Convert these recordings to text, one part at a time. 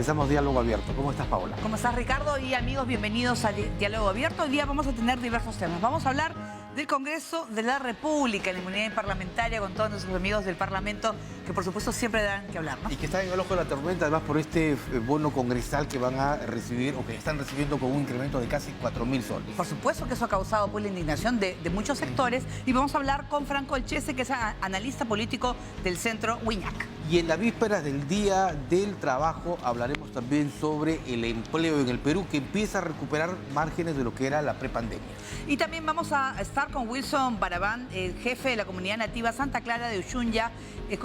Empezamos Diálogo Abierto. ¿Cómo estás, Paola? ¿Cómo estás, Ricardo? Y amigos, bienvenidos a Diálogo Abierto. Hoy día vamos a tener diversos temas. Vamos a hablar del Congreso de la República, la inmunidad parlamentaria, con todos nuestros amigos del Parlamento, que por supuesto siempre dan que hablar, ¿no? Y que están en el ojo de la tormenta, además, por este bono congresal que van a recibir, o que están recibiendo con un incremento de casi 4.000 soles. Por supuesto que eso ha causado pues, la indignación de muchos sectores. Y vamos a hablar con Franco Olchese, que es analista político del Centro Wiñac. Y en la víspera del Día del Trabajo hablaremos también sobre el empleo en el Perú, que empieza a recuperar márgenes de lo que era la prepandemia. Y también vamos a estar con Wilson Barabán, el jefe de la comunidad nativa Santa Clara de Ushunya,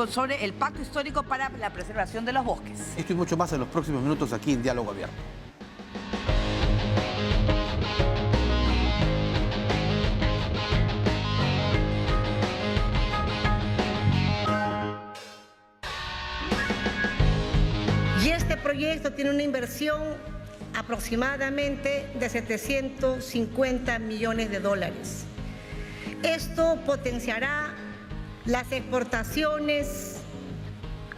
sobre el pacto histórico para la preservación de los bosques. Esto y mucho más en los próximos minutos aquí en Diálogo Abierto. Y este proyecto tiene una inversión aproximadamente de 750 millones de dólares. Esto potenciará las exportaciones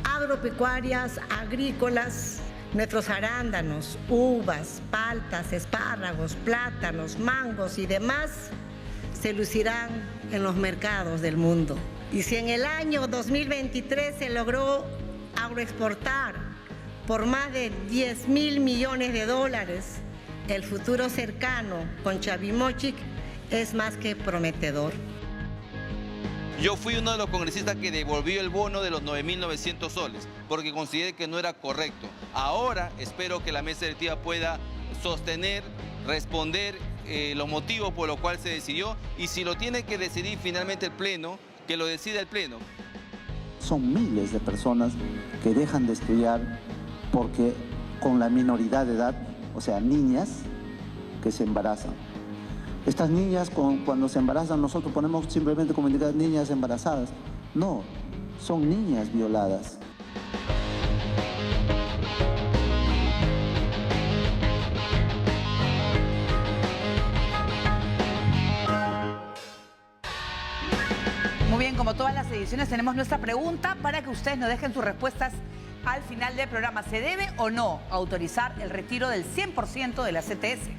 agropecuarias, agrícolas, nuestros arándanos, uvas, paltas, espárragos, plátanos, mangos y demás se lucirán en los mercados del mundo. Y si en el año 2023 se logró agroexportar por más de 10.000 millones de dólares, el futuro cercano con Chavimochic es más que prometedor. Yo fui uno de los congresistas que devolvió el bono de los 9.900 soles, porque consideré que no era correcto. Ahora espero que la mesa directiva pueda sostener, responder los motivos por los cuales se decidió, y si lo tiene que decidir finalmente el Pleno, que lo decida el Pleno. Son miles de personas que dejan de estudiar porque con la minoridad de edad, o sea, niñas que se embarazan. Estas niñas, cuando se embarazan, nosotros ponemos simplemente como indicar niñas embarazadas. No, son niñas violadas. Muy bien, como todas las ediciones, tenemos nuestra pregunta para que ustedes nos dejen sus respuestas al final del programa. ¿Se debe o no autorizar el retiro del 100% de la CTS?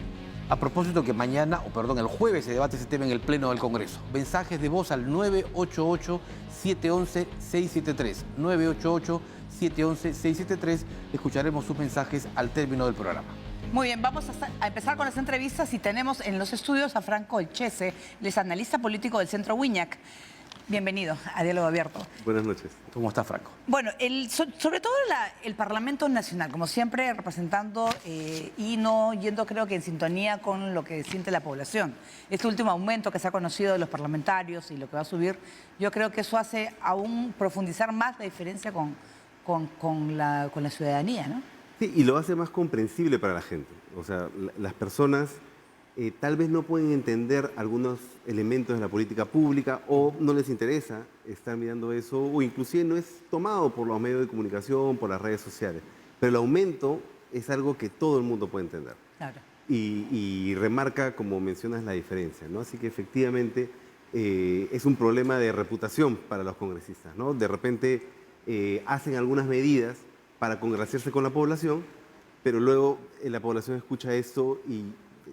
A propósito que el jueves se debate ese tema en el Pleno del Congreso. Mensajes de voz al 988-711-673. 988-711-673. Escucharemos sus mensajes al término del programa. Muy bien, vamos a empezar con las entrevistas y tenemos en los estudios a Franco Olchese, él es analista político del Centro Wiñac. Bienvenido a Diálogo Abierto. Buenas noches. ¿Cómo está, Franco? Bueno, sobre todo el Parlamento Nacional, como siempre, representando y no yendo, creo que en sintonía con lo que siente la población. Este último aumento que se ha conocido de los parlamentarios y lo que va a subir, yo creo que eso hace aún profundizar más la diferencia con la ciudadanía, ¿no? Sí, y lo hace más comprensible para la gente. O sea, las personas tal vez no pueden entender algunos elementos de la política pública o no les interesa estar mirando eso, o inclusive no es tomado por los medios de comunicación, por las redes sociales. Pero el aumento es algo que todo el mundo puede entender. Claro. Y remarca, como mencionas, la diferencia, ¿no? Así que efectivamente es un problema de reputación para los congresistas, ¿no? De repente hacen algunas medidas para congraciarse con la población, pero luego la población escucha esto y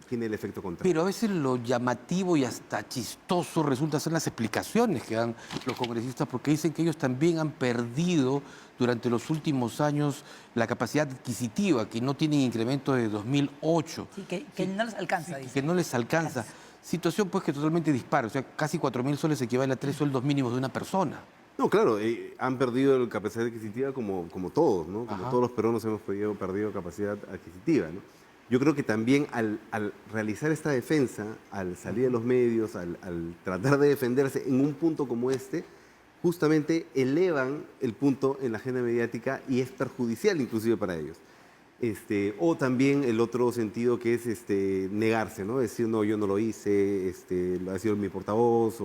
tiene el efecto contrario. Pero a veces lo llamativo y hasta chistoso resulta ser las explicaciones que dan los congresistas, porque dicen que ellos también han perdido durante los últimos años la capacidad adquisitiva, que no tienen incremento de 2008. Sí, que no les alcanza, dice. Que no les alcanza. Situación pues que totalmente dispara, o sea, casi 4.000 soles equivale a 3 sueldos mínimos de una persona. No, claro, han perdido la capacidad adquisitiva como todos, ¿no? Como todos los peruanos hemos perdido capacidad adquisitiva, ¿no? Yo creo que también al realizar esta defensa, al salir a los medios, al tratar de defenderse en un punto como este, justamente elevan el punto en la agenda mediática y es perjudicial inclusive para ellos. O también el otro sentido que es negarse, ¿no? Decir, no, yo no lo hice, ha sido mi portavoz,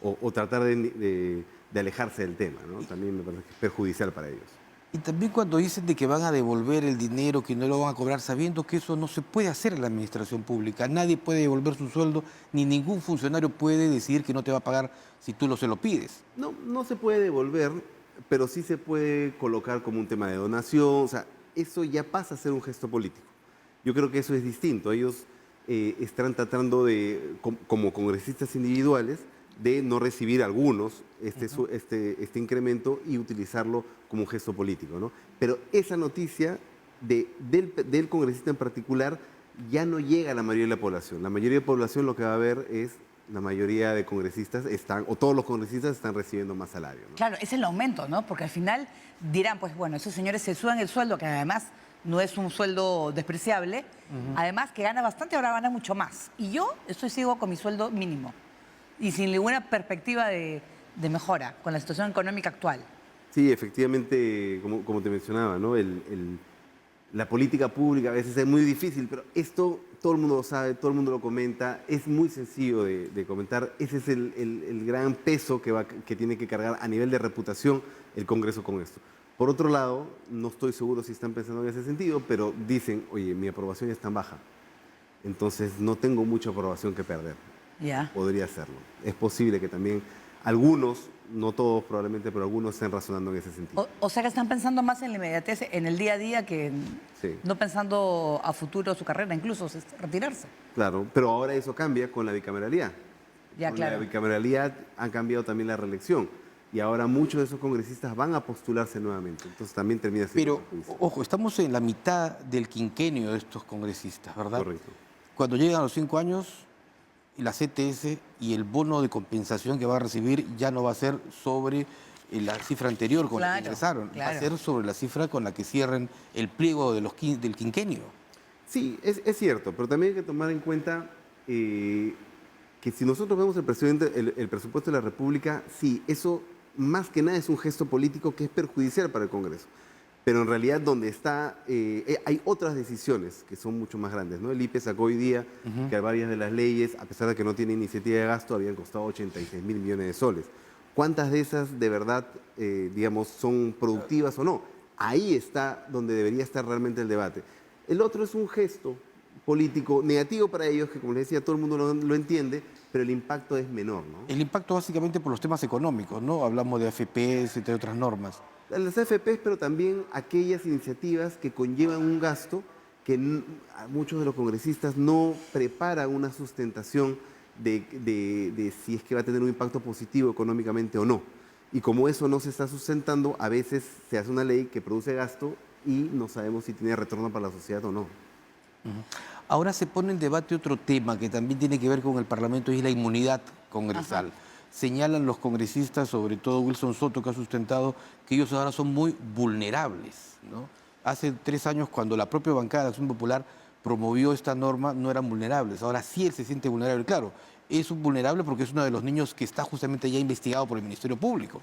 o tratar de alejarse del tema, ¿no? También me parece que es perjudicial para ellos. Y también cuando dicen de que van a devolver el dinero, que no lo van a cobrar, sabiendo que eso no se puede hacer en la administración pública. Nadie puede devolver su sueldo, ni ningún funcionario puede decidir que no te va a pagar si tú se lo pides. No se puede devolver, pero sí se puede colocar como un tema de donación. O sea, eso ya pasa a ser un gesto político. Yo creo que eso es distinto. Ellos están tratando de, como congresistas individuales, de no recibir algunos este incremento y utilizarlo como un gesto político, ¿no? Pero esa noticia del congresista en particular ya no llega a la mayoría de la población. La mayoría de la población lo que va a ver es la mayoría de congresistas o todos los congresistas están recibiendo más salario, ¿no? Claro, es el aumento, ¿no? Porque al final dirán, pues bueno, esos señores se suban el sueldo, que además no es un sueldo despreciable, además que gana bastante, ahora gana mucho más. Y yo sigo con mi sueldo mínimo y sin ninguna perspectiva de mejora con la situación económica actual. Sí, efectivamente, como te mencionaba, ¿no? La política pública a veces es muy difícil, pero esto todo el mundo lo sabe, todo el mundo lo comenta, es muy sencillo de comentar. Ese es el gran peso que tiene que cargar a nivel de reputación el Congreso con esto. Por otro lado, no estoy seguro si están pensando en ese sentido, pero dicen, oye, mi aprobación es tan baja, entonces no tengo mucha aprobación que perder. Ya. Podría hacerlo. Es posible que también algunos, no todos probablemente, pero algunos estén razonando en ese sentido. O sea que están pensando más en la inmediatez, en el día a día, que Sí. no pensando a futuro su carrera, incluso retirarse. Claro, pero ahora eso cambia con la bicameralidad. Ya, Con claro. la bicameralidad han cambiado también la reelección y ahora muchos de esos congresistas van a postularse nuevamente. Entonces también termina siendo Pero, perjudicial. ojo, estamos en la mitad del quinquenio de estos congresistas, ¿verdad? Correcto. Cuando llegan a los 5 años, la CTS y el bono de compensación que va a recibir ya no va a ser sobre la cifra anterior con la Claro, que ingresaron, va a claro. ser sobre la cifra con la que cierren el pliego de del quinquenio. Sí, es cierto, pero también hay que tomar en cuenta que si nosotros vemos el presupuesto de la República, sí, eso más que nada es un gesto político que es perjudicial para el Congreso. Pero en realidad donde está, hay otras decisiones que son mucho más grandes, ¿no? El IPE sacó hoy día que varias de las leyes, a pesar de que no tienen iniciativa de gasto, habían costado 86.000 millones de soles. ¿Cuántas de esas de verdad, digamos, son productivas o no? Ahí está donde debería estar realmente el debate. El otro es un gesto político negativo para ellos, que como les decía, todo el mundo lo entiende, pero el impacto es menor, ¿no? El impacto básicamente por los temas económicos, ¿no? Hablamos de AFPs, entre otras normas. Las AFPs, pero también aquellas iniciativas que conllevan un gasto que muchos de los congresistas no preparan una sustentación de si es que va a tener un impacto positivo económicamente o no. Y como eso no se está sustentando, a veces se hace una ley que produce gasto y no sabemos si tiene retorno para la sociedad o no. Ahora se pone en debate otro tema que también tiene que ver con el Parlamento y es la inmunidad congresal. Señalan los congresistas, sobre todo Wilson Soto, que ha sustentado que ellos ahora son muy vulnerables, ¿no? Hace 3 años, cuando la propia bancada de Acción Popular promovió esta norma, no eran vulnerables. Ahora sí él se siente vulnerable. Claro, es un vulnerable porque es uno de los niños que está justamente ya investigado por el Ministerio Público.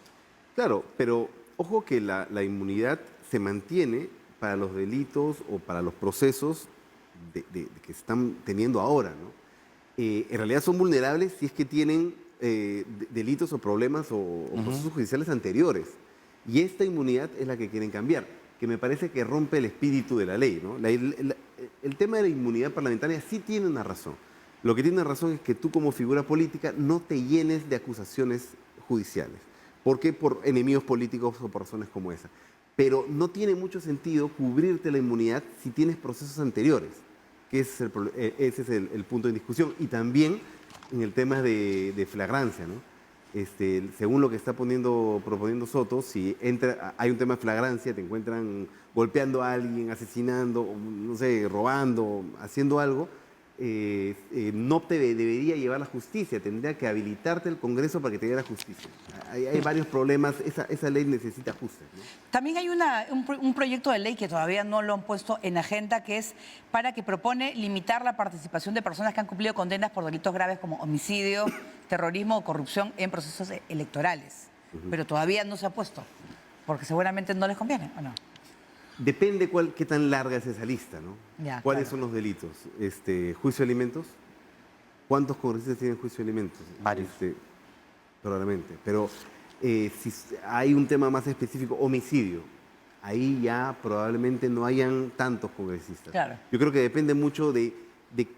Claro, pero ojo que la inmunidad se mantiene para los delitos o para los procesos que están teniendo ahora, ¿no? En realidad son vulnerables si es que tienen delitos o problemas o procesos judiciales anteriores. Y esta inmunidad es la que quieren cambiar, que me parece que rompe el espíritu de la ley, ¿no? El tema de la inmunidad parlamentaria sí tiene una razón. Lo que tiene una razón es que tú como figura política no te llenes de acusaciones judiciales. ¿Por qué? Por enemigos políticos o por razones como esa. Pero no tiene mucho sentido cubrirte la inmunidad si tienes procesos anteriores, que ese es el punto de discusión. Y también en el tema de flagrancia, ¿no? Según lo que está proponiendo Soto, si hay un tema de flagrancia, te encuentran golpeando a alguien, asesinando, no sé, robando, haciendo algo, no te debería llevar la justicia, tendría que habilitarte el Congreso para que te lleve la justicia. Hay varios problemas, esa ley necesita ajustes, ¿no? También hay un proyecto de ley que todavía no lo han puesto en agenda, que es para que propone limitar la participación de personas que han cumplido condenas por delitos graves como homicidio, terrorismo o corrupción en procesos electorales. Pero todavía no se ha puesto, porque seguramente no les conviene, ¿o no? Depende qué tan larga es esa lista, ¿no? Ya, ¿Cuáles claro. son los delitos? ¿Juicio de alimentos? ¿Cuántos congresistas tienen juicio de alimentos? Varios. Probablemente. Pero si hay un tema más específico, homicidio, ahí ya probablemente no hayan tantos congresistas. Claro. Yo creo que depende mucho de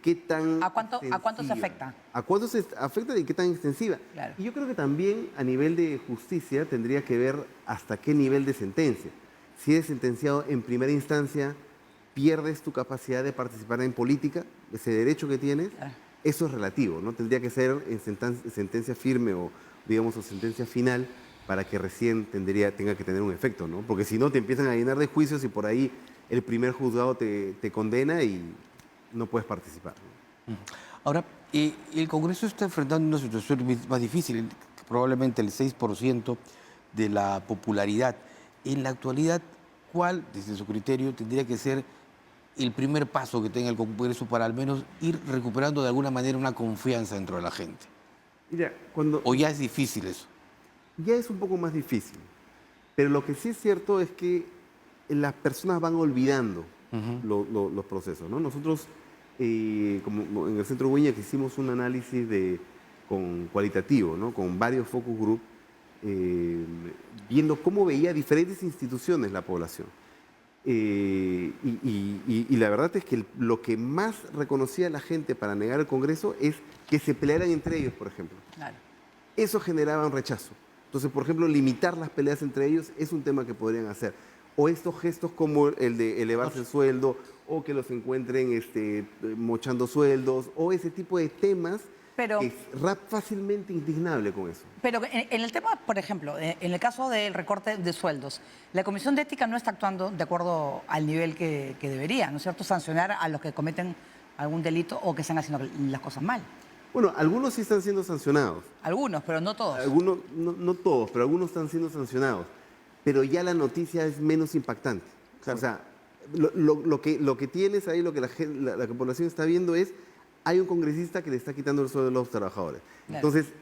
qué tan ¿A cuánto se extensiva. afecta? ¿A cuánto se afecta y qué tan extensiva? Claro. Y yo creo que también a nivel de justicia tendría que ver hasta qué nivel de sentencia. si eres sentenciado en primera instancia, pierdes tu capacidad de participar en política, ese derecho que tienes. Claro. Eso es relativo, ¿no? Tendría que ser en sentencia firme o, digamos, o sentencia final para que recién tenga que tener un efecto, ¿no? Porque si no, te empiezan a llenar de juicios y por ahí el primer juzgado te condena y no puedes participar, ¿no? Ahora, el Congreso está enfrentando una situación más difícil, probablemente el 6% de la popularidad. En la actualidad, ¿cuál, desde su criterio, tendría que ser el primer paso que tenga el Congreso para al menos ir recuperando de alguna manera una confianza dentro de la gente? Mira, ¿O ya es difícil eso? ya es un poco más difícil, pero lo que sí es cierto es que las personas van olvidando los procesos, ¿no? Nosotros, como en el Centro Huella, que hicimos un análisis cualitativo, ¿no? Con varios focus group, viendo cómo veía diferentes instituciones la población. Y la verdad es que lo que más reconocía la gente para negar el Congreso es que se pelearan entre ellos, por ejemplo. Claro. Eso generaba un rechazo. Entonces, por ejemplo, limitar las peleas entre ellos es un tema que podrían hacer. O estos gestos como el de elevarse el sueldo, o que los encuentren mochando sueldos, o ese tipo de temas. Pero, que es fácilmente indignable con eso. pero en el tema, por ejemplo, en el caso del recorte de sueldos, la Comisión de Ética no está actuando de acuerdo al nivel que debería, ¿no es cierto? Sancionar a los que cometen algún delito o que están haciendo las cosas mal. Bueno, algunos sí están siendo sancionados. Algunos, pero no todos. Algunos, no todos, pero algunos están siendo sancionados. Pero ya la noticia es menos impactante. Claro. O sea, lo que tienes ahí, lo que la población está viendo es, hay un congresista que le está quitando el sueldo a los trabajadores. Claro. Entonces,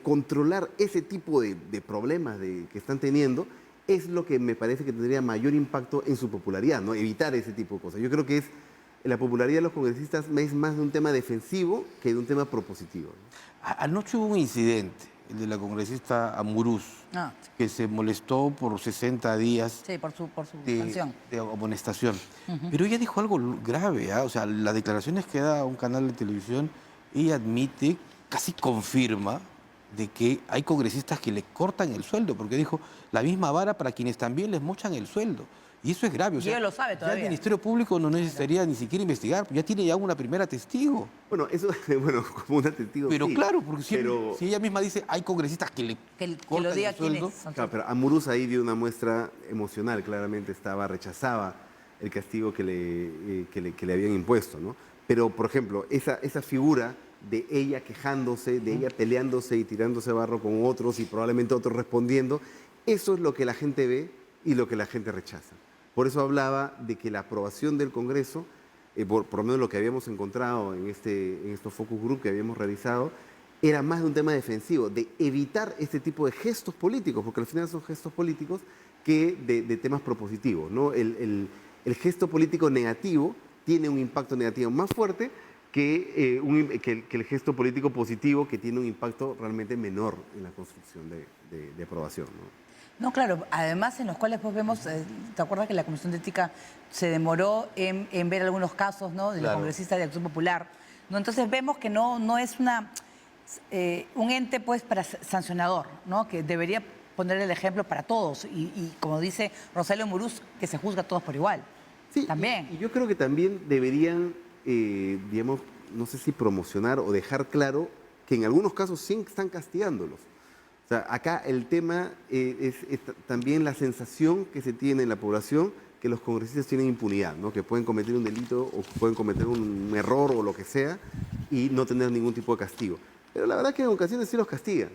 controlar ese tipo de problemas que están teniendo es lo que me parece que tendría mayor impacto en su popularidad, ¿no? Evitar ese tipo de cosas. Yo creo que la popularidad de los congresistas es más de un tema defensivo que de un tema propositivo, ¿no? Anoche hubo un incidente, el de la congresista Amurús, Ah, que se molestó por 60 días sí, por su de sanción. amonestación. Pero ella dijo algo grave, ¿ah? O sea, las declaraciones que da a un canal de televisión, ella admite, casi confirma, de que hay congresistas que le cortan el sueldo, porque dijo, la misma vara para quienes también les mochan el sueldo. Y eso es grave. O Y sea, ella lo sabe ya todavía. el Ministerio Público no necesitaría ni siquiera investigar, ya tiene ya una primera testigo. Bueno, eso, bueno, como un testigo. Pero sí, claro, porque pero- si ella misma dice, hay congresistas que le Que lo cortan diga el quién sueldo. es. Claro, pero Amurús ahí dio una muestra emocional, claramente rechazaba el castigo que le habían impuesto, ¿no? Pero, por ejemplo, esa figura de ella quejándose, de ella peleándose y tirándose barro con otros y probablemente otros respondiendo, eso es lo que la gente ve y lo que la gente rechaza. Por eso hablaba de que la aprobación del Congreso, por lo menos lo que habíamos encontrado en estos focus group que habíamos realizado, era más de un tema defensivo, de evitar este tipo de gestos políticos, porque al final son gestos políticos que de temas propositivos, ¿no? El gesto político negativo tiene un impacto negativo más fuerte que el gesto político positivo, que tiene un impacto realmente menor en la construcción de aprobación, ¿no? No, claro, además en los cuales pues vemos, ¿te acuerdas que la Comisión de Ética se demoró en ver algunos casos, ¿no? De los Claro. congresistas de Acción Popular, ¿no? Entonces vemos que no es un ente pues para sancionador, ¿no? Que debería poner el ejemplo para todos y como dice Rosario Amurús, que se juzga a todos por igual. Sí, También. y yo creo que también deberían, digamos, no sé si promocionar o dejar claro que en algunos casos sí están castigándolos. O sea, acá el tema es también la sensación que se tiene en la población que los congresistas tienen impunidad, ¿no? Que pueden cometer un delito o pueden cometer un error o lo que sea y no tener ningún tipo de castigo. Pero la verdad es que en ocasiones sí los castigan.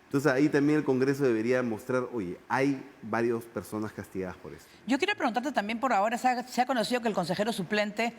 Entonces ahí también el Congreso debería mostrar, oye, hay varias personas castigadas por esto. Yo quiero preguntarte también por ahora, se ha conocido que el consejero suplente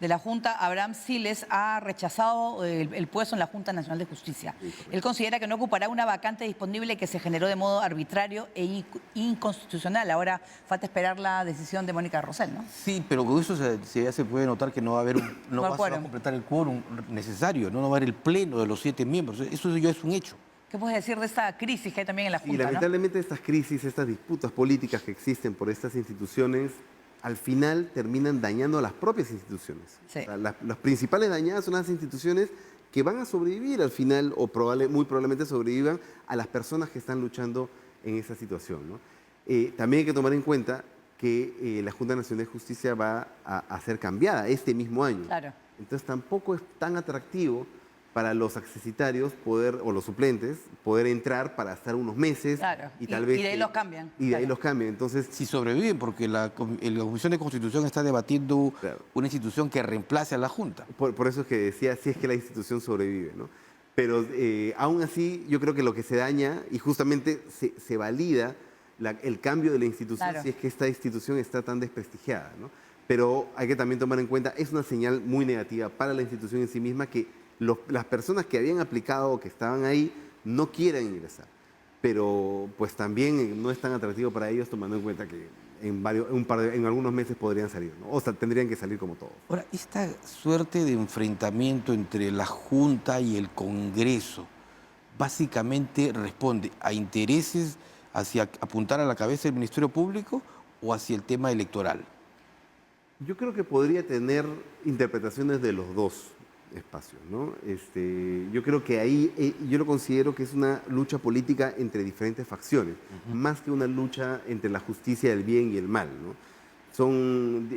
de la Junta, Abraham Siles, ha rechazado el puesto en la Junta Nacional de Justicia. Él considera que no ocupará una vacante disponible que se generó de modo arbitrario e inconstitucional. Ahora falta esperar la decisión de Mónica Rosell, ¿no? Sí, pero con eso ya se puede notar que no va a haber no va a quórum. completar el quórum necesario, no va a haber el pleno de los 7 miembros. Eso ya es un hecho. ¿Qué puedes decir de esta crisis que hay también en la Y Junta, ¿no? lamentablemente estas crisis, estas disputas políticas que existen por estas instituciones, al final terminan dañando a las propias instituciones. Sí. O sea, las principales dañadas son las instituciones que van a sobrevivir al final o muy probablemente sobrevivan a las personas que están luchando en esa situación, ¿no? También hay que tomar en cuenta que la Junta Nacional de Justicia va a ser cambiada este mismo año. Claro. Entonces tampoco es tan atractivo para los accesitarios poder, o los suplentes, poder entrar para estar unos meses. Claro. Y tal vez... Y de ahí los cambian. Y de ahí Claro. los cambian. Entonces, Si sobreviven, porque la Comisión de Constitución está debatiendo Claro. una institución que reemplace a la Junta. por eso es que decía, si es que la institución sobrevive, ¿no? Pero aún así, yo creo que lo que se daña, y justamente se valida el cambio de la institución, Claro. si es que esta institución está tan desprestigiada, ¿no? Pero hay que también tomar en cuenta, es una señal muy negativa para la institución en sí misma que las personas que habían aplicado o que estaban ahí no quieren ingresar. Pero pues también no es tan atractivo para ellos, tomando en cuenta que en algunos meses podrían salir, ¿no? O sea, tendrían que salir como todos. Ahora, esta suerte de enfrentamiento entre la Junta y el Congreso básicamente responde a intereses hacia apuntar a la cabeza del Ministerio Público o hacia el tema electoral. Yo creo que podría tener interpretaciones de los dos espacios, ¿no? Yo creo que ahí, yo lo considero que es una lucha política entre diferentes facciones, más que una lucha entre la justicia del bien y el mal, ¿no? Son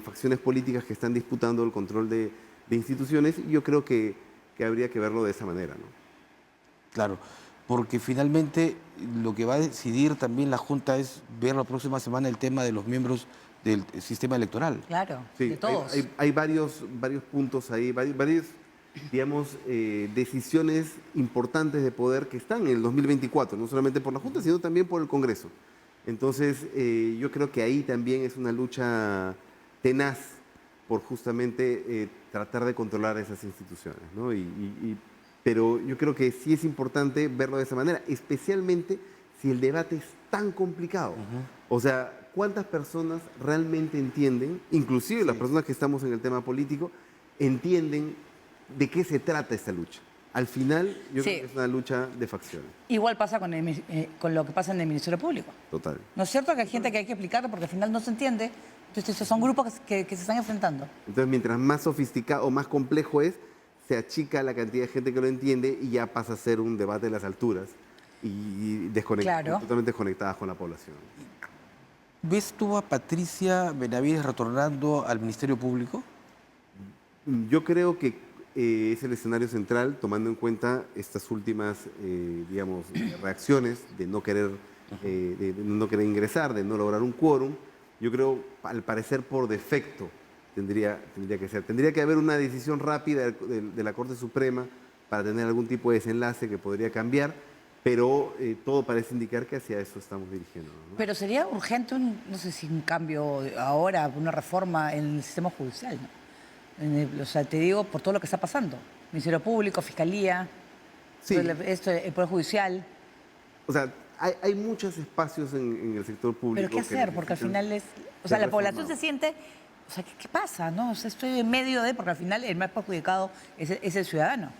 facciones políticas que están disputando el control de instituciones y yo creo que habría que verlo de esa manera, ¿no? Claro, porque finalmente lo que va a decidir también la Junta es ver la próxima semana el tema de los miembros del sistema electoral. Claro, Sí, de todos. hay varios puntos ahí, varias, digamos, decisiones importantes de poder que están en el 2024, no solamente por la Junta, sino también por el Congreso. Entonces, yo creo que ahí también es una lucha tenaz por justamente tratar de controlar esas instituciones, ¿no? Pero yo creo que sí es importante verlo de esa manera, especialmente si el debate es tan complicado. O sea, ¿cuántas personas realmente entienden, inclusive las personas que estamos en el tema político, entienden de qué se trata esta lucha? Al final, yo Sí. creo que es una lucha de facciones. Igual pasa con lo que pasa en el Ministerio Público. Total. ¿No es cierto que hay gente que hay que explicarlo porque al final no se entiende? Entonces, estos son grupos que se están enfrentando. Entonces, mientras más sofisticado o más complejo es, se achica la cantidad de gente que lo entiende y ya pasa a ser un debate de las alturas y Claro. totalmente desconectadas con la población. ¿Ves tú a Patricia Benavides retornando al Ministerio Público? Yo creo que es el escenario central, tomando en cuenta estas últimas, digamos, reacciones de no querer ingresar, de no lograr un quórum. Yo creo, al parecer, por defecto, tendría que ser. Tendría que haber una decisión rápida de la Corte Suprema para tener algún tipo de desenlace que podría cambiar, pero todo parece indicar que hacia eso estamos dirigiendo, ¿no? Pero sería urgente, no sé si un cambio ahora, una reforma en el sistema judicial, ¿no? O sea, te digo por todo lo que está pasando. Ministerio Público, Fiscalía, Sí. el Poder Judicial. O sea, hay muchos espacios en el sector público. Pero ¿qué hacer? Porque al final es... O sea, ser la población se reformados. siente... O sea, ¿qué pasa? ¿No? O sea, estoy en medio de... Porque al final el más perjudicado es el ciudadano.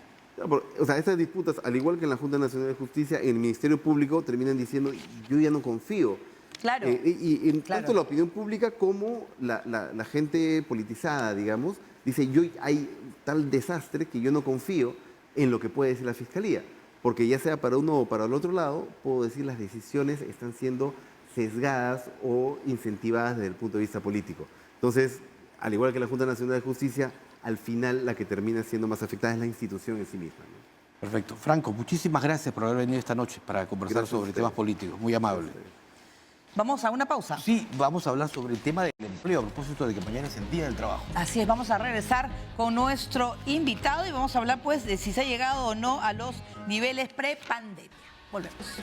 O sea, estas disputas, al igual que en la Junta Nacional de Justicia, en el Ministerio Público terminan diciendo, yo ya no confío. Claro. Y en Claro. tanto la opinión pública como la gente politizada, digamos, dice, hay tal desastre que yo no confío en lo que puede decir la Fiscalía. Porque ya sea para uno o para el otro lado, puedo decir las decisiones están siendo sesgadas o incentivadas desde el punto de vista político. Entonces, al igual que la Junta Nacional de Justicia, al final la que termina siendo más afectada es la institución en sí misma, ¿no? Perfecto. Franco, muchísimas gracias por haber venido esta noche para conversar Gracias a sobre ustedes. temas políticos. Muy amable. Vamos a una pausa. Sí, vamos a hablar sobre el tema del empleo, a propósito de que mañana es el Día del Trabajo. Así es, vamos a regresar con nuestro invitado y vamos a hablar pues de si se ha llegado o no a los niveles pre-pandemia. Volvemos.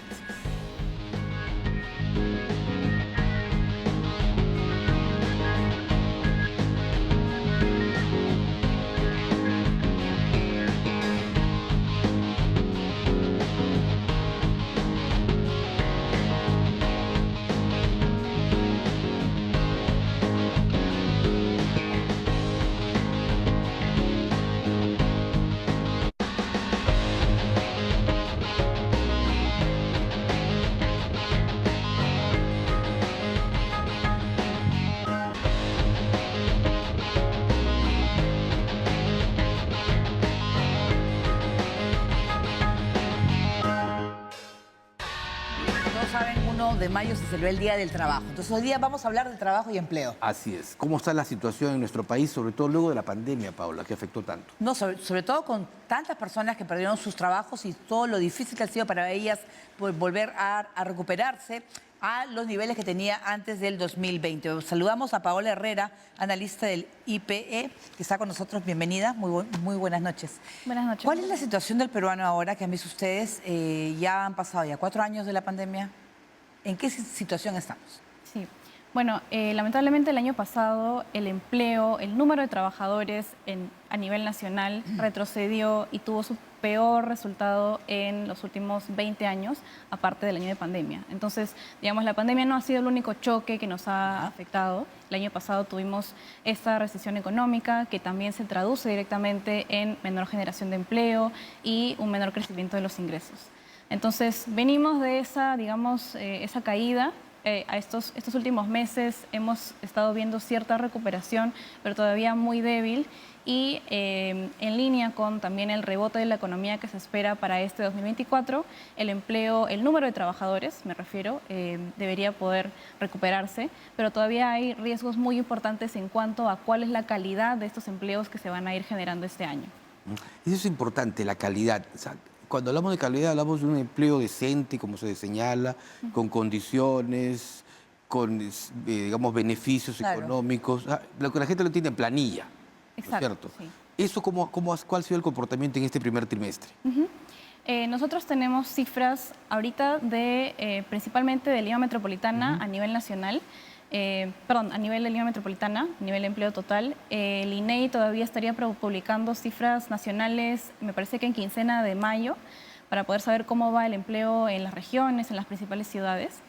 1 de mayo se celebró el Día del Trabajo. Entonces hoy día vamos a hablar de trabajo y empleo. Así es. ¿Cómo está la situación en nuestro país, sobre todo luego de la pandemia, Paula, que afectó tanto? No, sobre todo con tantas personas que perdieron sus trabajos y todo lo difícil que ha sido para ellas pues, volver a recuperarse a los niveles que tenía antes del 2020. Saludamos a Paola Herrera, analista del IPE, que está con nosotros. Bienvenida, muy buenas noches. Buenas noches. ¿Cuál es la situación del peruano ahora que han visto ustedes? Ya han pasado ya 4 años de la pandemia. ¿En qué situación estamos? Sí. Bueno, lamentablemente el año pasado el empleo, el número de trabajadores a nivel nacional retrocedió y tuvo su peor resultado en los últimos 20 años, aparte del año de pandemia. Entonces, digamos, la pandemia no ha sido el único choque que nos ha afectado. El año pasado tuvimos esta recesión económica que también se traduce directamente en menor generación de empleo y un menor crecimiento de los ingresos. Entonces, venimos de esa, digamos, esa caída. A estos últimos meses hemos estado viendo cierta recuperación, pero todavía muy débil y en línea con también el rebote de la economía que se espera para este 2024, el empleo, el número de trabajadores, me refiero, debería poder recuperarse, pero todavía hay riesgos muy importantes en cuanto a cuál es la calidad de estos empleos que se van a ir generando este año. Eso es importante, la calidad. O sea, cuando hablamos de calidad, hablamos de un empleo decente, como se señala, con condiciones, con, digamos, beneficios económicos. Lo que la gente lo entiende en planilla, Exacto, ¿no es cierto? sí. ¿Eso cuál ha sido el comportamiento en este primer trimestre? Nosotros tenemos cifras ahorita principalmente de Lima Metropolitana a nivel nacional. A nivel de Lima Metropolitana, a nivel de empleo total, el INEI todavía estaría publicando cifras nacionales, me parece que en quincena de mayo, para poder saber cómo va el empleo en las regiones, en las principales ciudades.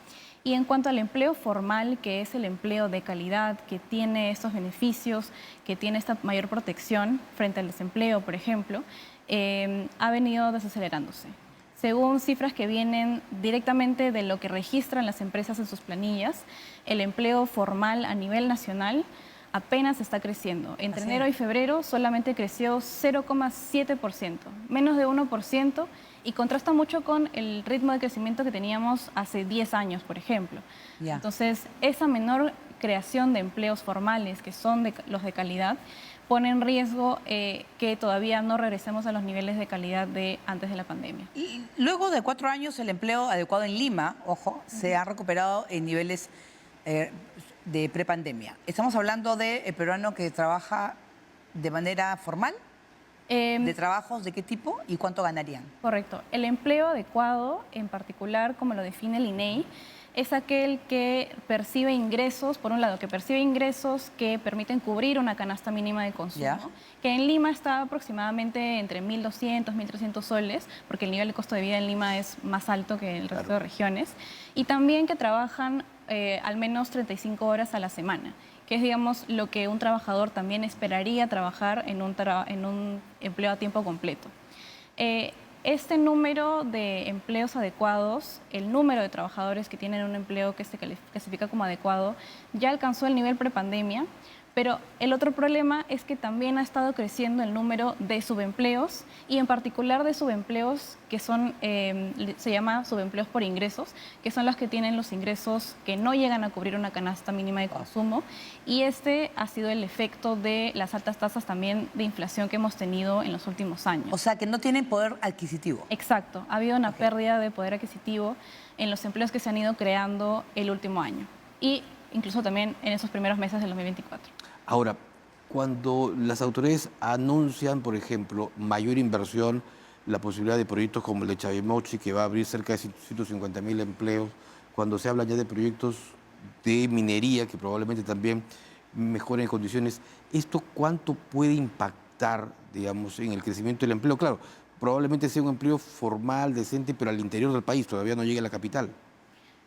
Y en cuanto al empleo formal, que es el empleo de calidad, que tiene estos beneficios, que tiene esta mayor protección frente al desempleo, por ejemplo, ha venido desacelerándose. Según cifras que vienen directamente de lo que registran las empresas en sus planillas, el empleo formal a nivel nacional apenas está creciendo. Entre enero y febrero solamente creció 0,7%, menos de 1%, y contrasta mucho con el ritmo de crecimiento que teníamos hace 10 años, por ejemplo. Entonces, esa menor creación de empleos formales, que son los de calidad, pone en riesgo que todavía no regresemos a los niveles de calidad de antes de la pandemia. Y luego de 4 años, el empleo adecuado en Lima, ojo, se ha recuperado en niveles de prepandemia. ¿Estamos hablando del peruano que trabaja de manera formal? ¿De trabajos de qué tipo y cuánto ganarían? Correcto. El empleo adecuado, en particular, como lo define el INEI, es aquel que percibe ingresos, por un lado, que percibe ingresos que permiten cubrir una canasta mínima de consumo, que en Lima está aproximadamente entre 1.200, 1.300 soles, porque el nivel de costo de vida en Lima es más alto que en el resto de regiones, y también que trabajan al menos 35 horas a la semana, que es, digamos, lo que un trabajador también esperaría trabajar en un empleo a tiempo completo. Este número de empleos adecuados, el número de trabajadores que tienen un empleo que se clasifica como adecuado, ya alcanzó el nivel prepandemia, pero el otro problema es que también ha estado creciendo el número de subempleos y en particular de subempleos que son, se llama subempleos por ingresos, que son los que tienen los ingresos que no llegan a cubrir una canasta mínima de consumo, y este ha sido el efecto de las altas tasas también de inflación que hemos tenido en los últimos años. O sea, que no tienen poder adquisitivo. Exacto, ha habido una pérdida de poder adquisitivo en los empleos que se han ido creando el último año y incluso también en esos primeros meses del 2024. Ahora, cuando las autoridades anuncian, por ejemplo, mayor inversión, la posibilidad de proyectos como el de Chavimochi, que va a abrir cerca de 150.000 empleos, cuando se habla ya de proyectos de minería, que probablemente también mejoren condiciones, ¿esto cuánto puede impactar, digamos, en el crecimiento del empleo? Claro, probablemente sea un empleo formal, decente, pero al interior del país, todavía no llega a la capital.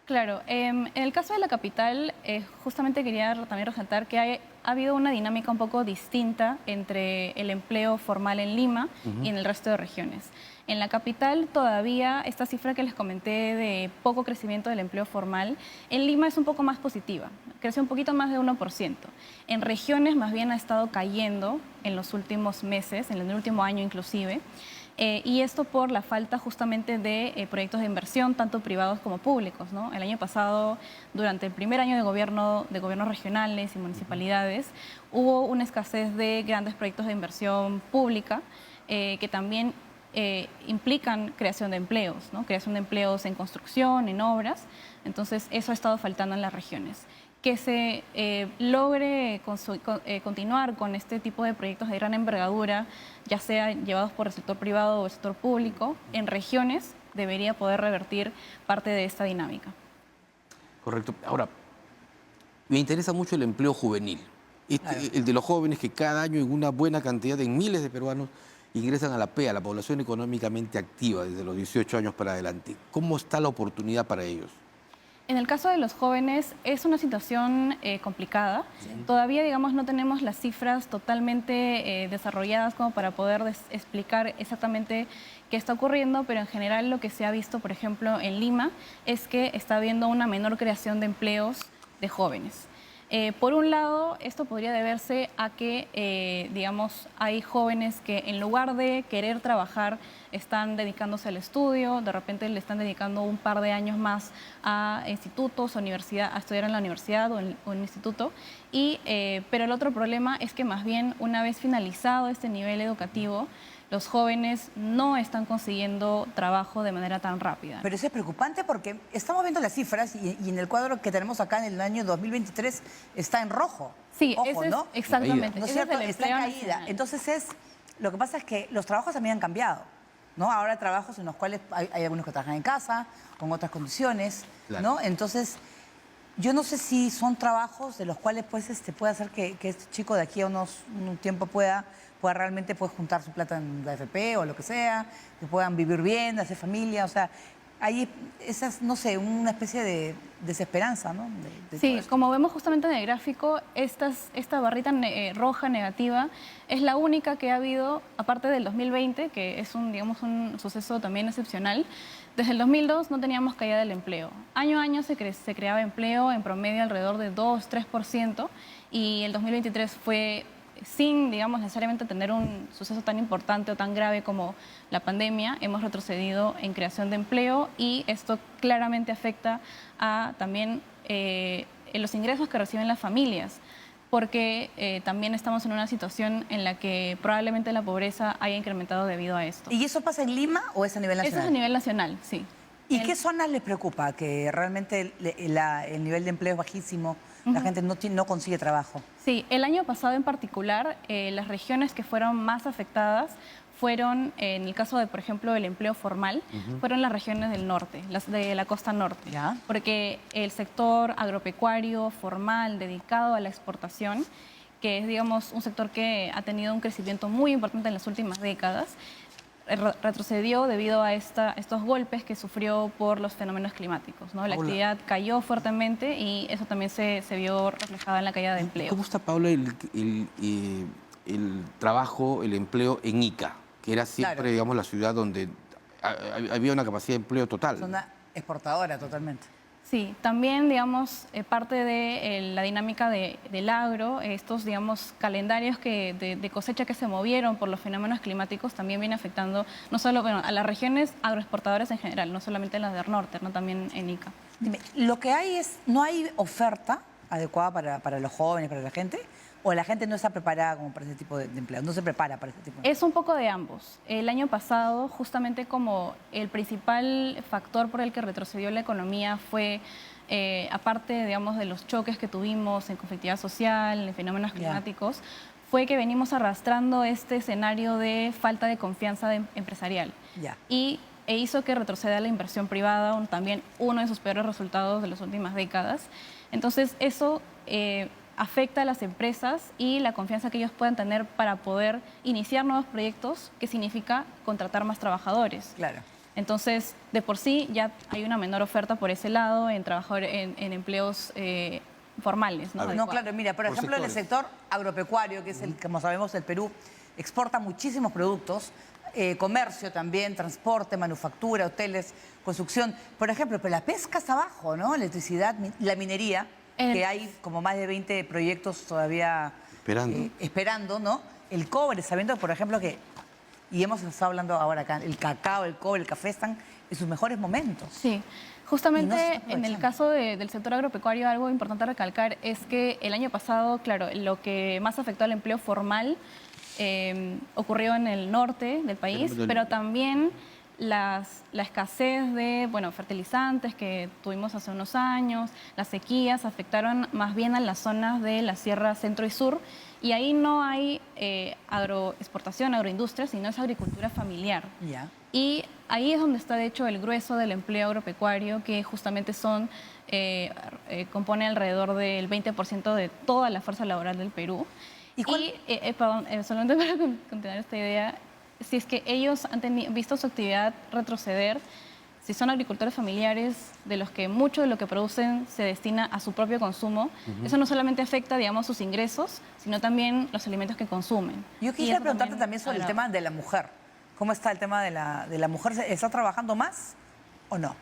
Claro, en el caso de la capital, justamente quería también resaltar que ha habido una dinámica un poco distinta entre el empleo formal en Lima y en el resto de regiones. En la capital todavía esta cifra que les comenté de poco crecimiento del empleo formal, en Lima es un poco más positiva, creció un poquito más de 1%. En regiones más bien ha estado cayendo en los últimos meses, en el último año inclusive. Y esto por la falta justamente de proyectos de inversión, tanto privados como públicos, ¿no? El año pasado, durante el primer año de gobiernos regionales y municipalidades, hubo una escasez de grandes proyectos de inversión pública que también implican creación de empleos, ¿no? Creación de empleos en construcción, en obras. Entonces, eso ha estado faltando en las regiones. Que se logre continuar con este tipo de proyectos de gran envergadura, ya sea llevados por el sector privado o el sector público, en regiones debería poder revertir parte de esta dinámica. Correcto. Ahora, me interesa mucho el empleo juvenil. El de los jóvenes que cada año en una buena cantidad, en miles de peruanos, ingresan a la PEA, la población económicamente activa, desde los 18 años para adelante. ¿Cómo está la oportunidad para ellos? En el caso de los jóvenes es una situación complicada. Sí. Todavía, digamos, no tenemos las cifras totalmente desarrolladas como para poder explicar exactamente qué está ocurriendo, pero en general lo que se ha visto, por ejemplo, en Lima, es que está habiendo una menor creación de empleos de jóvenes. Por un lado, esto podría deberse a que, digamos, hay jóvenes que en lugar de querer trabajar están dedicándose al estudio, de repente le están dedicando un par de años más a institutos, a estudiar en la universidad o en un instituto. Pero el otro problema es que más bien una vez finalizado este nivel educativo, los jóvenes no están consiguiendo trabajo de manera tan rápida. Pero eso es preocupante porque estamos viendo las cifras y en el cuadro que tenemos acá en el año 2023 está en rojo. Sí, ojo, ¿no? Exactamente. ¿No es cierto? Está caída. Entonces, lo que pasa es que los trabajos también han cambiado, ¿no? Ahora trabajos en los cuales hay algunos que trabajan en casa, con otras condiciones, claro, ¿no? Entonces, yo no sé si son trabajos de los cuales pues, puede hacer que este chico de aquí a un tiempo pueda realmente juntar su plata en la AFP o lo que sea, que puedan vivir bien, hacer familia, o sea, hay esas, no sé, una especie de desesperanza, ¿no? Sí, como vemos justamente en el gráfico, esta barrita roja negativa es la única que ha habido, aparte del 2020, que es digamos, un suceso también excepcional. Desde el 2002 no teníamos caída del empleo. Año a año se creaba empleo en promedio alrededor de 2-3%, y el 2023 fue sin, digamos, necesariamente tener un suceso tan importante o tan grave como la pandemia, hemos retrocedido en creación de empleo, y esto claramente afecta a también los ingresos que reciben las familias, porque también estamos en una situación en la que probablemente la pobreza haya incrementado debido a esto. ¿Y eso pasa en Lima o es a nivel nacional? Eso es a nivel nacional, sí. ¿Y qué zonas les preocupa? Que realmente el nivel de empleo es bajísimo, la gente no consigue trabajo. Sí, el año pasado en particular, las regiones que fueron más afectadas fueron, en el caso de, por ejemplo, el empleo formal, fueron las regiones del norte, las de la costa norte. ¿Ya? Porque el sector agropecuario formal dedicado a la exportación, que es, digamos, un sector que ha tenido un crecimiento muy importante en las últimas décadas, retrocedió debido a estos golpes que sufrió por los fenómenos climáticos, ¿no? La actividad cayó fuertemente y eso también se vio reflejado en la caída de empleo. ¿Cómo está, Paula, el trabajo, el empleo en Ica, que era siempre, claro, digamos, la ciudad donde había una capacidad de empleo total? Zona exportadora totalmente. Sí, también, digamos, parte de la dinámica del agro, estos, digamos, calendarios de cosecha que se movieron por los fenómenos climáticos también viene afectando no solo, bueno, a las regiones agroexportadoras en general, no solamente las del norte, ¿no? También en Ica. Dime, lo que hay es, ¿no hay oferta adecuada para los jóvenes, para la gente? ¿O la gente no está preparada como para ese tipo de empleo? ¿No se prepara para ese tipo de empleo? Es un poco de ambos. El año pasado, justamente como el principal factor por el que retrocedió la economía fue, aparte, digamos, de los choques que tuvimos en conflictividad social, en fenómenos climáticos, fue que venimos arrastrando este escenario de falta de confianza empresarial. E hizo que retroceda la inversión privada, también uno de sus peores resultados de las últimas décadas. Entonces, eso afecta a las empresas y la confianza que ellos puedan tener para poder iniciar nuevos proyectos, que significa contratar más trabajadores. Claro. Entonces, de por sí ya hay una menor oferta por ese lado en en empleos formales, ¿no? No, claro, mira, por ejemplo, en el sector agropecuario, que es el, como sabemos, el Perú exporta muchísimos productos, comercio también, transporte, manufactura, hoteles, construcción. Por ejemplo, pero la pesca está abajo, ¿no? Electricidad, la minería, que hay como más de 20 proyectos todavía esperando, ¿no? El cobre, sabiendo, por ejemplo, que y hemos estado hablando ahora acá, el cacao, el cobre, el café están en sus mejores momentos. Sí, Y no se justamente está en el aprovechando. caso del sector agropecuario, algo importante a recalcar es que el año pasado, claro, lo que más afectó al empleo formal ocurrió en el norte del país, pero también la escasez de fertilizantes que tuvimos hace unos años, las sequías afectaron más bien a las zonas de la Sierra Centro y Sur, y ahí no hay agroexportación, agroindustria, sino es agricultura familiar. Ya. Y ahí es donde está, de hecho, el grueso del empleo agropecuario, que justamente compone alrededor del 20% de toda la fuerza laboral del Perú. ¿Y cuál- Solamente para continuar esta idea, si es que ellos han visto su actividad retroceder, si son agricultores familiares, de los que mucho de lo que producen se destina a su propio consumo, eso no solamente afecta, digamos, sus ingresos, sino también los alimentos que consumen. Yo Y quisiera eso preguntarte también sobre el agrava. tema de la mujer. ¿Cómo está el tema de la mujer? ¿Está trabajando más o no?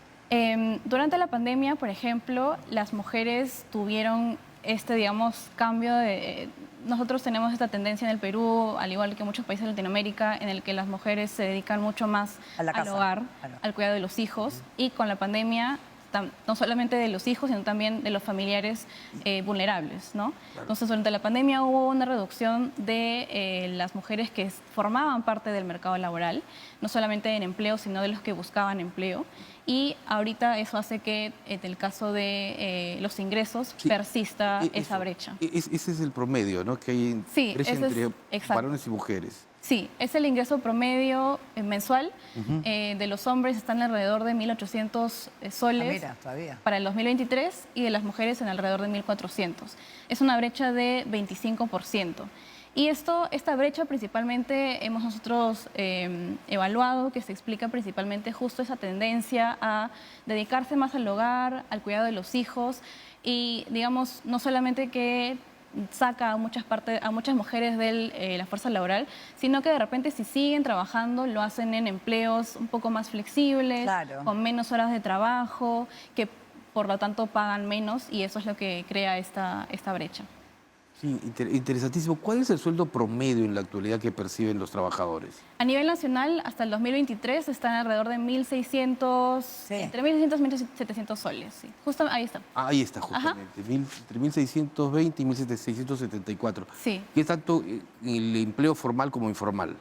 Durante la pandemia, por ejemplo, las mujeres tuvieron digamos, cambio de... Nosotros tenemos esta tendencia en el Perú, al igual que muchos países de Latinoamérica, en el que las mujeres se dedican mucho más A la al casa, hogar, claro. al cuidado de los hijos, y con la pandemia no solamente de los hijos, sino también de los familiares vulnerables, ¿no? Entonces, durante la pandemia hubo una reducción de las mujeres que formaban parte del mercado laboral, no solamente en empleo, sino de los que buscaban empleo. Y ahorita eso hace que, en el caso de los ingresos, Sí, persista esa eso. brecha. Ese es el promedio, ¿no? Que hay Sí, brecha ese es- entre exacto. varones y mujeres. Sí, es el ingreso promedio mensual de los hombres, están alrededor de 1.800 soles. Ah, mira, todavía. Para el 2023, y de las mujeres en alrededor de 1.400. Es una brecha de 25%. Y esta brecha principalmente hemos nosotros evaluado, que se explica principalmente justo esa tendencia a dedicarse más al hogar, al cuidado de los hijos, y digamos, no solamente que saca a muchas mujeres de la fuerza laboral, sino que de repente si siguen trabajando lo hacen en empleos un poco más flexibles, Claro. con menos horas de trabajo, que por lo tanto pagan menos, y eso es lo que crea esta brecha. Sí, interesantísimo. ¿Cuál es el sueldo promedio en la actualidad que perciben los trabajadores? A nivel nacional, hasta el 2023 están alrededor de 1.600, Sí. entre 1.600 y 1.700 soles. Sí. Justo ahí está. Ah, ahí está justamente, entre 1.620 y 1.674. Sí. ¿Qué es tanto el empleo formal como informal?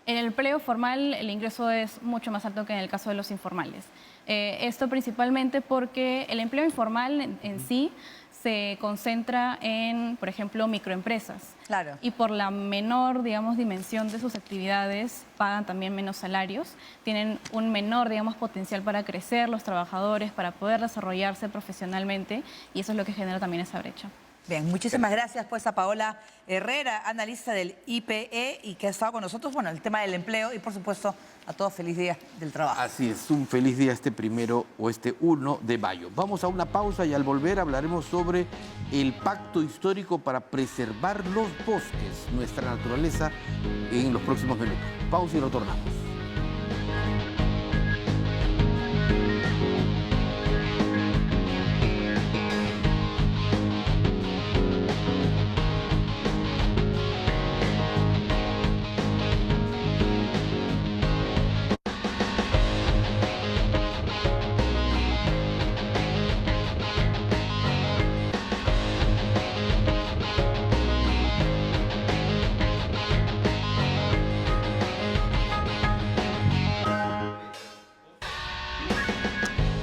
En el empleo formal el ingreso es mucho más alto que en el caso de los informales. Esto principalmente porque el empleo informal en sí se concentra en, por ejemplo, microempresas. Claro. Y por la menor, digamos, dimensión de sus actividades, pagan también menos salarios, tienen un menor, digamos, potencial para crecer los trabajadores, para poder desarrollarse profesionalmente, y eso es lo que genera también esa brecha. Bien, muchísimas gracias pues a Paola Herrera, analista del IPE, y que ha estado con nosotros, bueno, el tema del empleo, y por supuesto a todos feliz día del trabajo. Así es, un feliz día este 1 de mayo. Vamos a una pausa y al volver hablaremos sobre el pacto histórico para preservar los bosques, nuestra naturaleza, en los próximos minutos. Pausa y retornamos.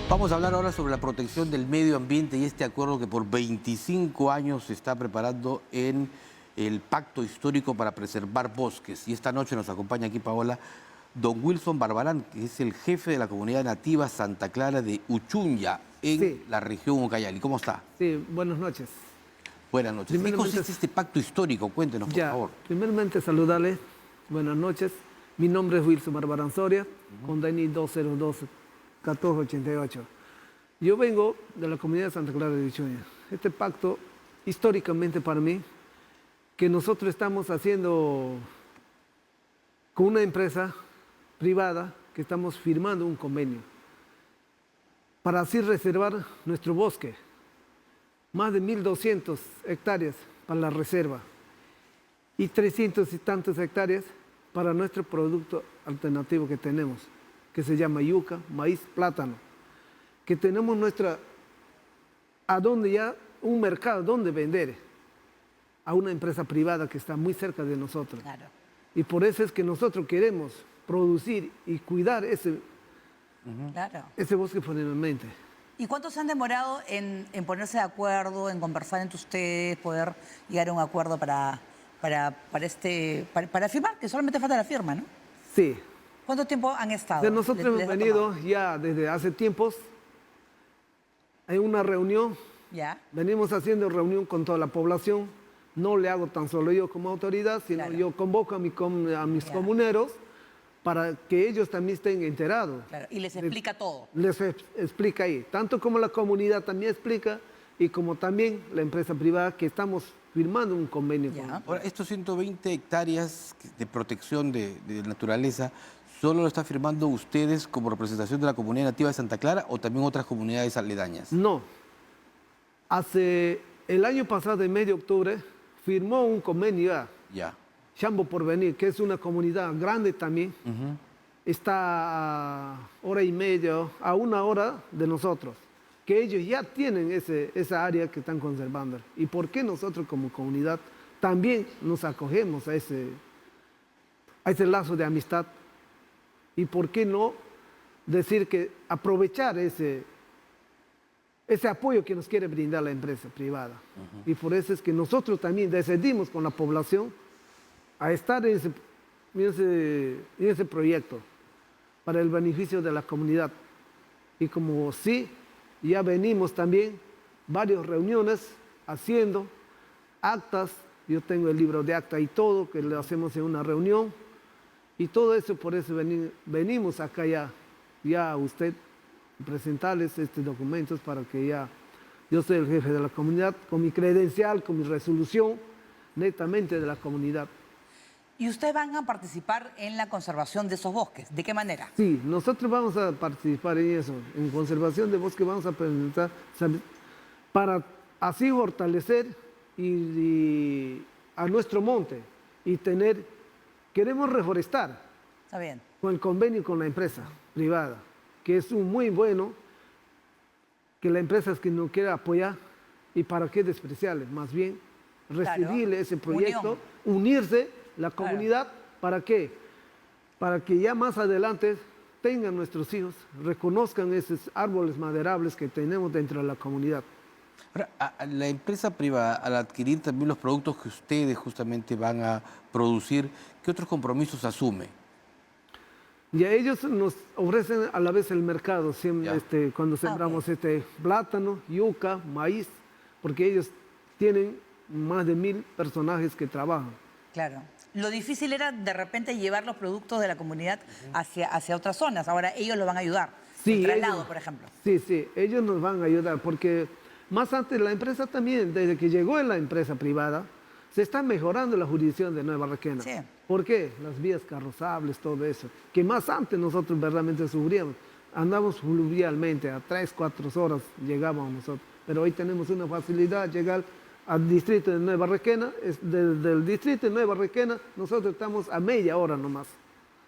Vamos a hablar ahora sobre la protección del medio ambiente y este acuerdo que por 25 años se está preparando en el Pacto Histórico para Preservar Bosques. Y esta noche nos acompaña aquí, Paola, don Wilson Barbarán, que es el jefe de la comunidad nativa Santa Clara de Uchunya, en Sí. la región Ucayali. ¿Cómo está? Sí, buenas noches. Buenas noches. ¿En qué Primeramente- consiste este pacto histórico? Cuéntenos, por Ya, favor. primeramente saludarles, buenas noches. Mi nombre es Wilson Barbarán Soria, con DNI 202-1488. Yo vengo de la comunidad de Santa Clara de Uchunya. Este pacto, históricamente para mí, que nosotros estamos haciendo con una empresa privada, que estamos firmando un convenio para así reservar nuestro bosque. Más de 1.200 hectáreas para la reserva y 300 y tantas hectáreas para nuestro producto alternativo que tenemos, que se llama yuca, maíz, plátano, que tenemos a donde ya un mercado donde vender a una empresa privada que está muy cerca de nosotros. Claro. Y por eso es que nosotros queremos producir y cuidar Claro. ese bosque fundamentalmente. ¿Y cuánto se han demorado en ponerse de acuerdo, en conversar entre ustedes, poder llegar a un acuerdo para firmar? Que solamente falta la firma, ¿no? Sí. ¿Cuánto tiempo han estado? Nosotros ¿Les hemos ha venido tomado? ya desde hace tiempos en una reunión. ¿Ya? Venimos haciendo reunión con toda la población. No le hago tan solo yo como autoridad, sino Claro. yo convoco a mis Ya. comuneros para que ellos también estén enterados. Claro. Y les explica todo. Les explica ahí, tanto como la comunidad también explica y como también la empresa privada que estamos firmando un convenio Ya. con. Ahora, estos 120 hectáreas de protección de naturaleza, ¿solo lo está firmando ustedes como representación de la comunidad nativa de Santa Clara o también otras comunidades aledañas? No. El año pasado, en mes de octubre, firmó un convenio ya, Ya. Chambo Porvenir, que es una comunidad grande también. Está a hora y media, a una hora de nosotros, que ellos ya tienen esa área que están conservando. ¿Y por qué nosotros como comunidad también nos acogemos a ese lazo de amistad? ¿Y por qué no decir que aprovechar ese apoyo que nos quiere brindar la empresa privada? Y por eso es que nosotros también decidimos con la población a estar en ese proyecto para el beneficio de la comunidad. Y como sí, ya venimos también varias reuniones haciendo actas. Yo tengo el libro de acta y todo, que lo hacemos en una reunión. Y todo eso, por eso venimos acá ya a usted presentarles estos documentos para que ya yo soy el jefe de la comunidad con mi credencial, con mi resolución netamente de la comunidad. ¿Y ustedes van a participar en la conservación de esos bosques? ¿De qué manera? Sí, nosotros vamos a participar en eso, en conservación de bosque vamos a presentar para así fortalecer a nuestro monte y queremos reforestar Está bien. con el convenio con la empresa privada, que es un muy bueno, que la empresa es que nos quiere apoyar y para qué despreciarle, más bien recibirle ese proyecto, unirse la comunidad, ¿para qué? Para que ya más adelante tengan nuestros hijos, reconozcan esos árboles maderables que tenemos dentro de la comunidad. Ahora, la empresa privada, al adquirir también los productos que ustedes justamente van a producir, ¿qué otros compromisos asume? Y a ellos nos ofrecen a la vez el mercado, siempre, cuando sembramos plátano, yuca, maíz, porque ellos tienen más de 1000 personajes que trabajan. Claro. Lo difícil era de repente llevar los productos de la comunidad hacia otras zonas. Ahora ellos lo van a ayudar. Sí, el traslado, ellos, por ejemplo. Sí, ellos nos van a ayudar porque más antes la empresa también, desde que llegó en la empresa privada, se está mejorando la jurisdicción de Nueva Requena. Sí. ¿Por qué? Las vías carrozables, todo eso. Que más antes nosotros verdaderamente sufríamos. Andamos fluvialmente, a 3-4 horas llegábamos nosotros. Pero hoy tenemos una facilidad de llegar al distrito de Nueva Requena. Desde el distrito de Nueva Requena nosotros estamos a media hora nomás.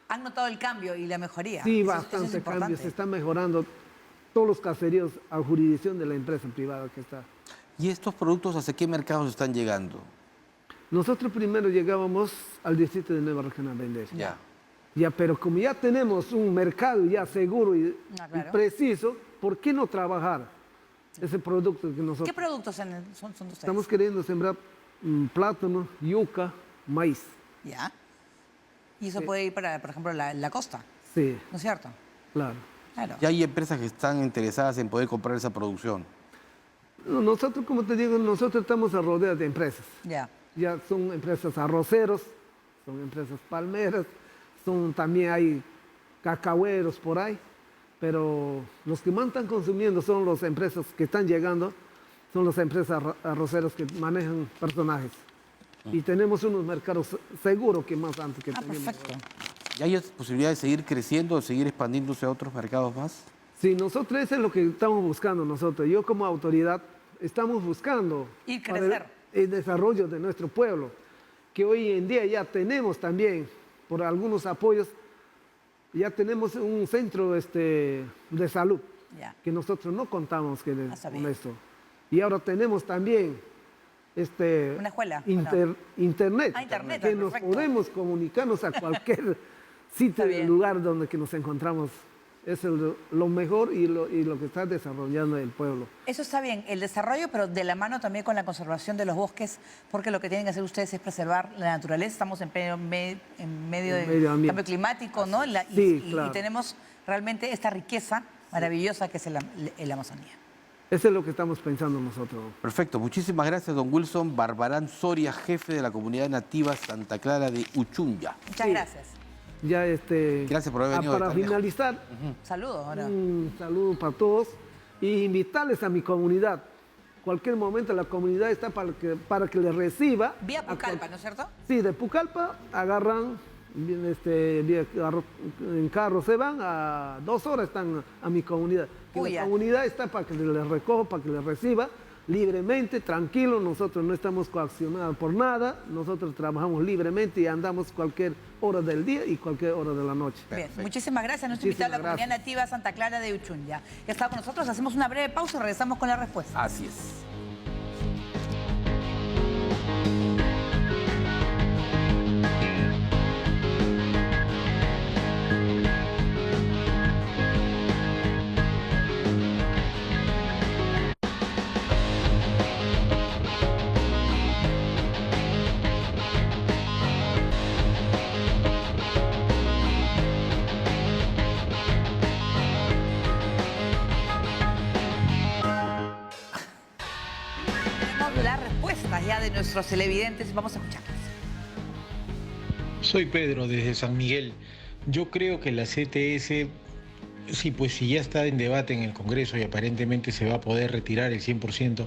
¿Han notado el cambio y la mejoría? Sí, Eso bastante es cambio. importante. Se está mejorando todos los caseríos a jurisdicción de la empresa privada que está. ¿Y estos productos hacia qué mercados están llegando? Nosotros primero llegábamos al distrito de Nueva Requena a vender. Ya. Pero como ya tenemos un mercado ya seguro y claro. preciso, ¿por qué no trabajar ese producto que nosotros... ¿Qué productos son de ustedes? Estamos queriendo sembrar plátano, yuca, maíz. Ya. Y eso puede ir para, por ejemplo, la costa, Sí, ¿no es cierto? claro. Claro. Ya hay empresas que están interesadas en poder comprar esa producción. No, nosotros, como te digo, nosotros estamos rodeados de empresas. Ya. Ya son empresas arroceros, son empresas palmeras, también hay cacahueros por ahí, pero los que más están consumiendo son las empresas que están llegando, son las empresas arroceros que manejan personajes. Y tenemos unos mercados seguros que más antes que teníamos. Perfecto. ¿Y hay posibilidad de seguir creciendo, de seguir expandiéndose a otros mercados más? Sí, nosotros eso es lo que estamos buscando nosotros. Yo como autoridad estamos buscando Y para crecer. el desarrollo de nuestro pueblo, que hoy en día ya tenemos también, por algunos apoyos, ya tenemos un centro de salud, Ya. que nosotros no contamos está con bien. esto. Y ahora tenemos también Una escuela. internet, Ah, internet, que nos perfecto. podemos comunicarnos a cualquier sitio, Está bien. lugar donde que nos encontramos. Es lo mejor y lo que está desarrollando el pueblo. Eso está bien, el desarrollo, pero de la mano también con la conservación de los bosques, porque lo que tienen que hacer ustedes es preservar la naturaleza. Estamos en medio El del medio ambiente. cambio climático, ¿no? Sí, Y claro. tenemos realmente esta riqueza maravillosa que es la Amazonía. Eso es lo que estamos pensando nosotros. Perfecto, muchísimas gracias, don Wilson Barbarán Soria, jefe de la comunidad nativa Santa Clara de Uchunya. Muchas Sí. gracias. Ya Gracias por haber venido de para tan lejos. finalizar, Saludos. Ahora. un saludo para todos y invitarles a mi comunidad. Cualquier momento la comunidad está para que les reciba. Vía Pucallpa, ¿no es cierto? Sí, de Pucallpa agarran, en carro se van, a 2 horas están a mi comunidad. Que Uy, la ya. comunidad está para que les recoja, para que les reciba libremente, tranquilo. Nosotros no estamos coaccionados por nada, nosotros trabajamos libremente y andamos cualquier hora del día y cualquier hora de la noche. Bien, muchísimas gracias. Nuestro invitado a la Muchísimas comunidad nativa Santa Clara de Uchunya. Que está con nosotros. Hacemos una breve pausa y regresamos con la respuesta. Así es. Tenemos las respuestas ya de nuestros televidentes. Vamos a escucharlas. Soy Pedro desde San Miguel. Yo creo que la CTS, sí, pues si ya está en debate en el Congreso y aparentemente se va a poder retirar el 100%,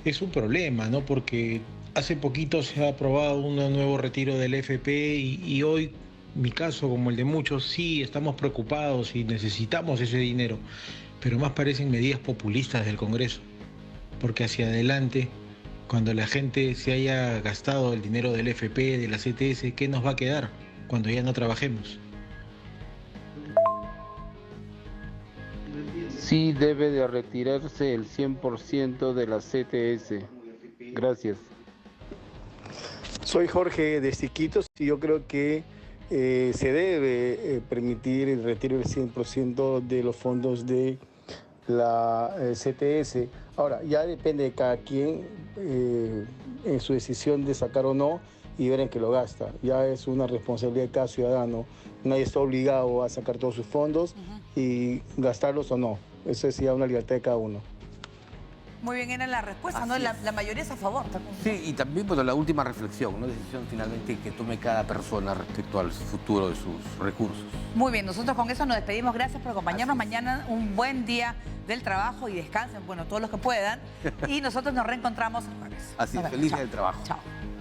es un problema, ¿no? Porque hace poquito se ha aprobado un nuevo retiro del FP y hoy, mi caso como el de muchos, sí estamos preocupados y necesitamos ese dinero, pero más parecen medidas populistas del Congreso, porque hacia adelante, cuando la gente se haya gastado el dinero del FP, de la CTS, ¿qué nos va a quedar cuando ya no trabajemos? Sí debe de retirarse el 100% de la CTS. Gracias. Soy Jorge de Siquitos y yo creo que se debe permitir el retiro del 100% de los fondos de la CTS. Ahora, ya depende de cada quien en su decisión de sacar o no y ver en qué lo gasta. Ya es una responsabilidad de cada ciudadano. Nadie está obligado a sacar todos sus fondos y gastarlos o no. Eso es ya una libertad de cada uno. Muy bien, era la respuesta, ¿no? La mayoría es a favor. Sí, y también, bueno, la última reflexión, ¿no? Decisión finalmente que tome cada persona respecto al futuro de sus recursos. Muy bien, nosotros con eso nos despedimos. Gracias por acompañarnos. Mañana un buen día del trabajo y descansen, bueno, todos los que puedan. Y nosotros nos reencontramos el jueves. Así es, Nos vemos. feliz día Chao. del trabajo. Chao.